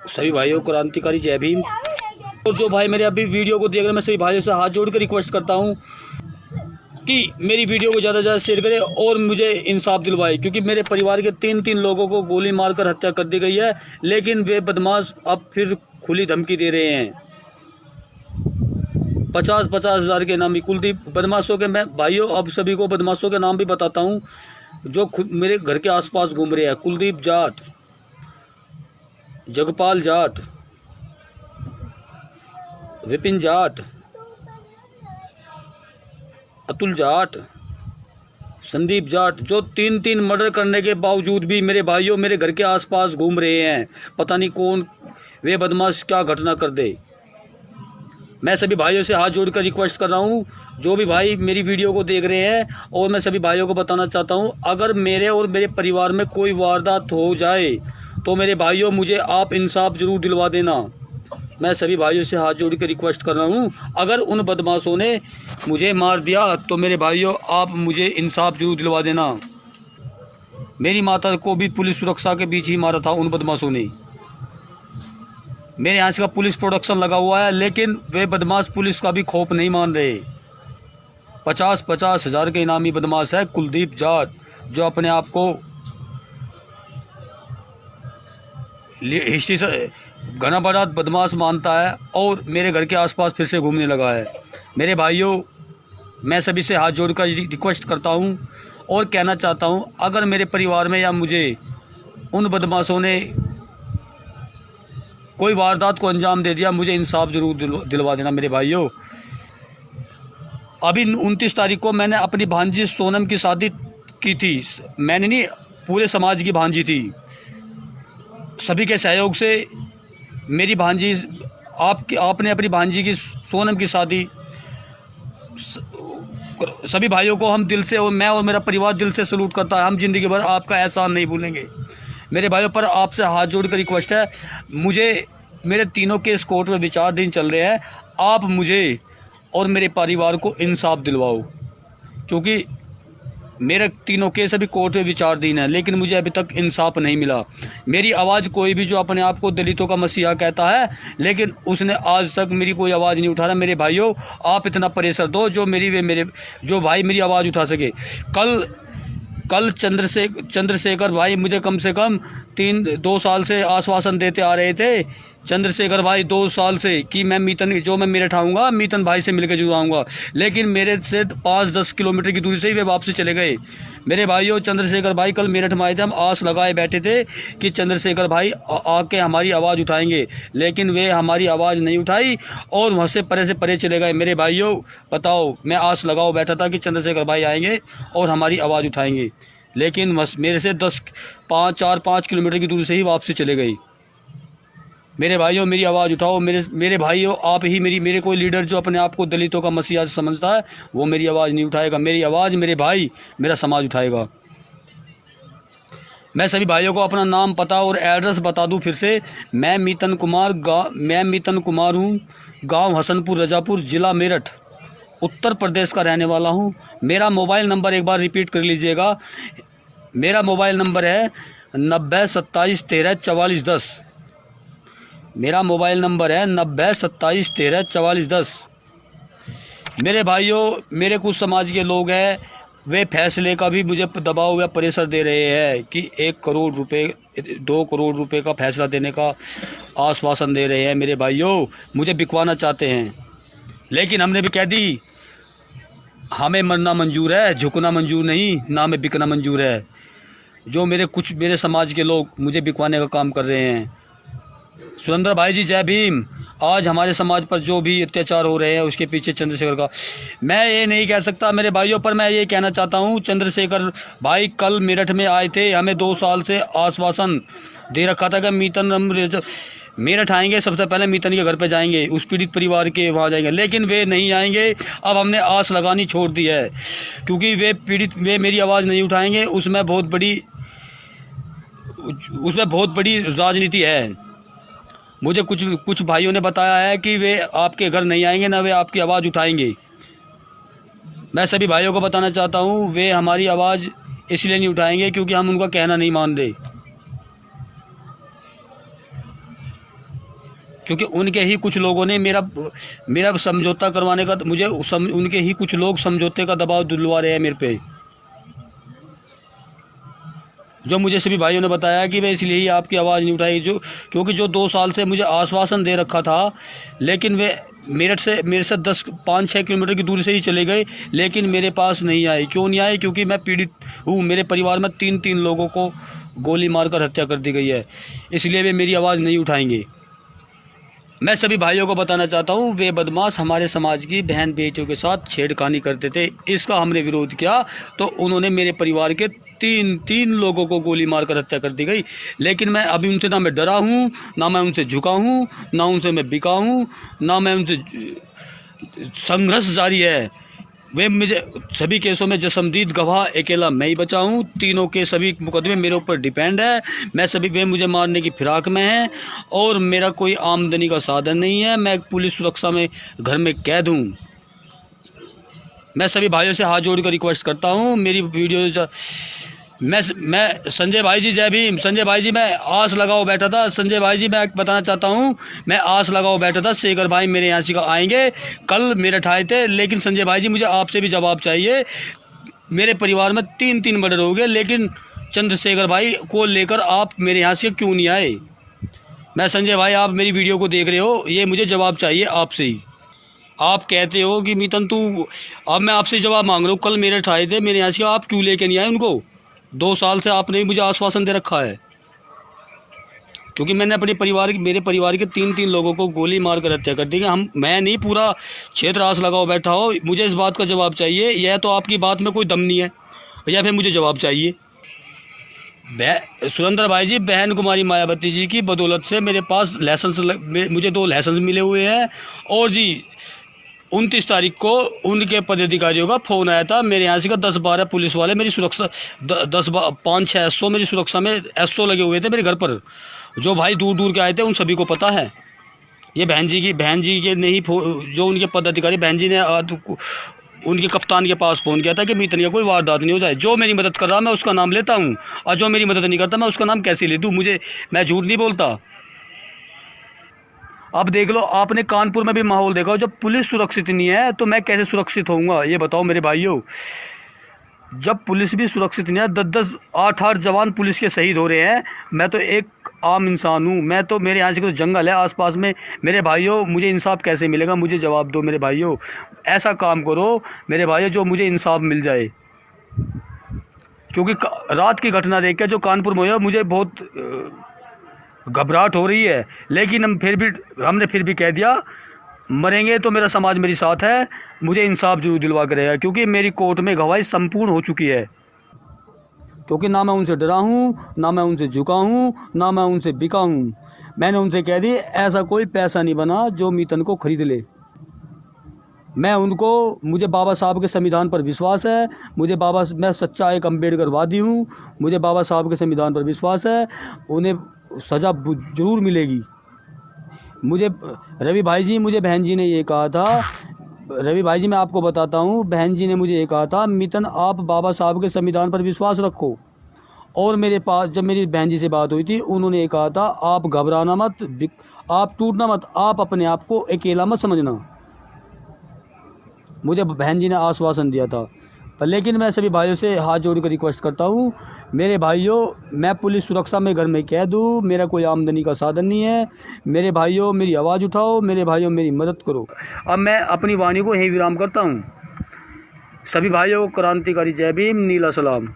सभी भाइयों को क्रांतिकारी जय भीम। और जो भाई मेरे अभी वीडियो को देख रहे हैं, मैं सभी भाइयों से हाथ जोड़कर रिक्वेस्ट करता हूं कि मेरी वीडियो को ज़्यादा से ज़्यादा शेयर करें और मुझे इंसाफ दिलवाए, क्योंकि मेरे परिवार के तीन लोगों को गोली मारकर हत्या कर दी गई है, लेकिन वे बदमाश अब फिर खुली धमकी दे रहे हैं। 50-50 हज़ार के नाम कुलदीप बदमाशों के, मैं भाइयों अब सभी को बदमाशों के नाम भी बताता हूं जो मेरे घर के आसपास घूम रहे हैं। कुलदीप जाट, जगपाल जाट, विपिन जाट, अतुल जाट, संदीप जाट, जो तीन मर्डर करने के बावजूद भी मेरे भाइयों मेरे घर के आसपास घूम रहे हैं। पता नहीं कौन वे बदमाश क्या घटना कर दे। मैं सभी भाइयों से हाथ जोड़कर रिक्वेस्ट कर रहा हूं, जो भी भाई मेरी वीडियो को देख रहे हैं, और मैं सभी भाइयों को बताना चाहता हूं, अगर मेरे और मेरे परिवार में कोई वारदात हो जाए तो मेरे भाइयों मुझे आप इंसाफ जरूर दिलवा देना। मैं सभी भाइयों से हाथ जोड़ के रिक्वेस्ट कर रहा हूं, अगर उन बदमाशों ने मुझे मार दिया तो मेरे भाइयों आप मुझे इंसाफ जरूर दिलवा देना। मेरी माता को भी पुलिस सुरक्षा के बीच ही मारा था उन बदमाशों ने। मेरे यहाँ से का पुलिस प्रोडक्शन लगा हुआ है, लेकिन वे बदमाश पुलिस का भी खौफ नहीं मान रहे। 50-50 हज़ार के इनामी बदमाश है कुलदीप जाट, जो अपने आप को हिस्ट्री से घना बड़ा बदमाश मानता है और मेरे घर के आसपास फिर से घूमने लगा है। मेरे भाइयों, मैं सभी से हाथ जोड़कर रिक्वेस्ट करता हूं और कहना चाहता हूं, अगर मेरे परिवार में या मुझे उन बदमाशों ने कोई वारदात को अंजाम दे दिया, मुझे इंसाफ जरूर दिलवा देना। मेरे भाइयों, अभी 29 तारीख को मैंने अपनी भांजी सोनम की शादी की थी। मैंने नहीं, पूरे समाज की भांजी थी। सभी के सहयोग से मेरी भांजी आपने अपनी भांजी की सोनम की शादी, सभी भाइयों को हम दिल से, और मैं और मेरा परिवार दिल से सलूट करता है। हम ज़िंदगी भर आपका एहसान नहीं भूलेंगे। मेरे भाइयों, पर आपसे हाथ जोड़कर रिक्वेस्ट है, मुझे मेरे तीनों केस कोर्ट में विचाराधीन चल रहे हैं, आप मुझे और मेरे परिवार को इंसाफ दिलवाओ, क्योंकि मेरे तीनों केस अभी कोर्ट में विचाराधीन है, लेकिन मुझे अभी तक इंसाफ नहीं मिला। मेरी आवाज़ कोई भी जो अपने आप को दलितों का मसीहा कहता है, लेकिन उसने आज तक मेरी कोई आवाज़ नहीं उठा रहा। मेरे भाइयों, आप इतना प्रेशर दो जो जो भाई मेरी आवाज़ उठा सके। कल चंद्रशेखर भाई मुझे कम से कम 2 साल से आश्वासन देते आ रहे थे, चंद्रशेखर भाई 2 साल से, कि मैं मेरठ आऊँगा, मीतन भाई से मिलकर जरूर आऊँगा, लेकिन मेरे से 5-10 किलोमीटर की दूरी से ही वे वापसी चले गए। मेरे भाइयों, चंद्रशेखर भाई कल मेरठ में आए थे, हम आस लगाए बैठे थे कि चंद्रशेखर भाई आके हमारी आवाज़ उठाएंगे, लेकिन वे हमारी आवाज़ नहीं उठाई और वहाँ से परे चले गए। मेरे भाइयों बताओ, मैं आस लगाओ बैठा था कि चंद्रशेखर भाई आएंगे और हमारी आवाज़ उठाएंगे, लेकिन बस मेरे से 4-5 किलोमीटर की दूरी से ही वापसी चले गई। मेरे भाइयों, मेरी आवाज़ उठाओ। मेरे भाइयों, आप ही मेरे कोई लीडर जो अपने आप को दलितों का मसीहा समझता है, वो मेरी आवाज़ नहीं उठाएगा। मेरी आवाज़ मेरे भाई, मेरा समाज उठाएगा। मैं सभी भाइयों को अपना नाम, पता और एड्रेस बता दूं फिर से। मैं मीतन कुमार हूं, गांव हसनपुर रजापुर, ज़िला मेरठ, उत्तर प्रदेश का रहने वाला हूं। मेरा मोबाइल नंबर एक बार रिपीट कर लीजिएगा। मेरा मोबाइल नंबर है 90 27 13 44 10। मेरा मोबाइल नंबर है 90 27 13 44 10। मेरे भाइयों, मेरे कुछ समाज के लोग हैं, वे फैसले का भी मुझे दबाव या प्रेशर दे रहे हैं कि 1 करोड़ रुपए 2 करोड़ रुपए का फैसला देने का आश्वासन दे रहे हैं। मेरे भाइयों, मुझे बिकवाना चाहते हैं, लेकिन हमने भी कह दी, हमें मरना मंजूर है, झुकना मंजूर नहीं, ना हमें बिकना मंजूर है। जो मेरे समाज के लोग मुझे बिकवाने का काम कर रहे हैं। सुरेंद्र भाई जी जय भीम। आज हमारे समाज पर जो भी अत्याचार हो रहे हैं, उसके पीछे चंद्रशेखर का, मैं ये नहीं कह सकता मेरे भाइयों, पर मैं ये कहना चाहता हूँ, चंद्रशेखर भाई कल मेरठ में आए थे, हमें 2 साल से आश्वासन दे रखा था कि मेरठ आएंगे, सबसे पहले मीतन के घर पे जाएंगे, उस पीड़ित परिवार के वहाँ जाएंगे, लेकिन वे नहीं आएंगे। अब हमने आस लगानी छोड़ दी है, क्योंकि वे मेरी आवाज़ नहीं उठाएंगे। उसमें बहुत बड़ी राजनीति है। मुझे कुछ भाइयों ने बताया है कि वे आपके घर नहीं आएंगे, ना वे आपकी आवाज़ उठाएंगे। मैं सभी भाइयों को बताना चाहता हूँ, वे हमारी आवाज़ इसलिए नहीं उठाएंगे क्योंकि हम उनका कहना नहीं मान रहे। क्योंकि उनके ही कुछ लोगों ने मेरा मेरा समझौता करवाने का मुझे उनके ही कुछ लोग समझौते का दबाव दिलवा रहे हैं मेरे पे, जो मुझे सभी भाइयों ने बताया कि मैं इसलिए ही आपकी आवाज़ नहीं उठाई, क्योंकि जो 2 साल से मुझे आश्वासन दे रखा था, लेकिन वे मेरे से 5-6 किलोमीटर की दूरी से ही चले गए, लेकिन मेरे पास नहीं आए। क्यों नहीं आए? क्योंकि मैं पीड़ित हूँ। मेरे परिवार में 3 लोगों को गोली मारकर हत्या कर दी गई है, इसलिए वे मेरी आवाज़ नहीं उठाएंगे। मैं सभी भाइयों को बताना चाहता हूँ, वे बदमाश हमारे समाज की बहन बेटियों के साथ छेड़खानी करते थे। इसका हमने विरोध किया तो उन्होंने मेरे परिवार के 3 लोगों को गोली मारकर हत्या कर दी गई। लेकिन मैं अभी उनसे ना मैं डरा हूँ, ना मैं उनसे झुका हूँ, ना उनसे मैं बिका हूँ, ना मैं उनसे संघर्ष जारी है। वे मुझे सभी केसों में जसमदीद गवाह अकेला मैं ही बचा हूँ। 3 के सभी मुकदमे मेरे ऊपर डिपेंड है। मैं सभी वे मुझे मारने की फिराक में हैं और मेरा कोई आमदनी का साधन नहीं है। मैं पुलिस सुरक्षा में घर में कैद हूँ। मैं सभी भाइयों से हाथ जोड़कर रिक्वेस्ट करता हूँ, मेरी वीडियो मैं संजय भाई जी, जय भीम। संजय भाई जी, मैं आस लगाओ बैठा था। संजय भाई जी, मैं बताना चाहता हूँ, मैं आस लगाओ बैठा था शेखर भाई मेरे यहाँ से आएंगे, कल मेरे ठाए थे। लेकिन संजय भाई जी, मुझे आपसे भी जवाब चाहिए। मेरे परिवार में 3 मर्डर हो गए, लेकिन चंद्रशेखर भाई को लेकर आप मेरे यहाँ से क्यों नहीं आए? मैं संजय भाई, आप मेरी वीडियो को देख रहे हो, ये मुझे जवाब चाहिए आपसे ही। आप कहते हो कि मितन तू, अब मैं आपसे जवाब मांग रहा हूँ, कल मेरे ठाए थे मेरे यहाँ से, आप क्यों लेके नहीं आए उनको? 2 साल से आपने भी मुझे आश्वासन दे रखा है, क्योंकि मैंने मेरे परिवार के 3 लोगों को गोली मारकर हत्या कर दी। मैं नहीं, पूरा क्षेत्र आस लगाओ बैठा हो। मुझे इस बात का जवाब चाहिए। यह तो आपकी बात में कोई दम नहीं है, या फिर मुझे जवाब चाहिए। सुरेंद्र भाई जी, बहन कुमारी मायावती जी की बदौलत से मेरे पास मुझे 2 लाइसेंस मिले हुए हैं। और जी 29 तारीख को उनके पदाधिकारियों का फ़ोन आया था मेरे यहाँ से का 10-12 पुलिस वाले मेरी सुरक्षा 5-6 एसओ मेरी सुरक्षा में एसओ लगे हुए थे मेरे घर पर। जो भाई दूर के आए थे उन सभी को पता है। ये बहन जी के नहीं, जो उनके पदाधिकारी बहन जी ने उनके कप्तान के पास फ़ोन किया था कि इतनी कोई वारदात नहीं हो जाए। जो मेरी मदद कर रहा मैं उसका नाम लेता हूँ, और जो मेरी मदद नहीं करता मैं उसका नाम कैसे ले दूँ? मैं झूठ नहीं बोलता। अब देख लो, आपने कानपुर में भी माहौल देखा, जब पुलिस सुरक्षित नहीं है तो मैं कैसे सुरक्षित होऊंगा? ये बताओ मेरे भाइयों। जब पुलिस भी सुरक्षित नहीं है, 10-10 8-8 जवान पुलिस के शहीद हो रहे हैं। मैं तो एक आम इंसान हूँ। मैं तो, मेरे यहाँ से तो जंगल है आसपास में। मेरे भाइयों, मुझे इंसाफ कैसे मिलेगा? मुझे जवाब दो मेरे भाइयों। ऐसा काम करो मेरे भाइयों जो मुझे इंसाफ मिल जाए, क्योंकि रात की घटना देख के जो कानपुर में हुआ, मुझे बहुत घबराहट हो रही है। लेकिन हमने फिर भी कह दिया, मरेंगे तो मेरा समाज मेरी साथ है। मुझे इंसाफ जरूर दिलवा करेगा, क्योंकि मेरी कोर्ट में गवाही संपूर्ण हो चुकी है। क्योंकि ना मैं उनसे डरा हूँ, ना मैं उनसे झुका हूँ, ना मैं उनसे बिका हूँ। मैंने उनसे कह दी, ऐसा कोई पैसा नहीं बना जो मितन को खरीद ले। मुझे बाबा साहब के संविधान पर विश्वास है। मैं सच्चा एक अम्बेडकरवादी हूँ। मुझे बाबा साहब के संविधान पर विश्वास है। उन्हें सज़ा ज़रूर मिलेगी। मुझे रवि भाई जी, मुझे बहन जी ने ये कहा था, रवि भाई जी मैं आपको बताता हूँ, बहन जी ने मुझे ये कहा था, मितन आप बाबा साहब के संविधान पर विश्वास रखो। और मेरे पास जब मेरी बहन जी से बात हुई थी, उन्होंने ये कहा था, आप घबराना मत, आप टूटना मत, आप अपने आप को अकेला मत समझना। मुझे बहन जी ने आश्वासन दिया था। पर लेकिन मैं सभी भाइयों से हाथ जोड़कर रिक्वेस्ट करता हूँ, मेरे भाइयों, मैं पुलिस सुरक्षा में घर में कैद हूँ। मेरा कोई आमदनी का साधन नहीं है। मेरे भाइयों, मेरी आवाज़ उठाओ। मेरे भाइयों, मेरी मदद करो। अब मैं अपनी वाणी को यहीं विराम करता हूँ। सभी भाइयों को क्रांतिकारी जय भीम, नीला सलाम।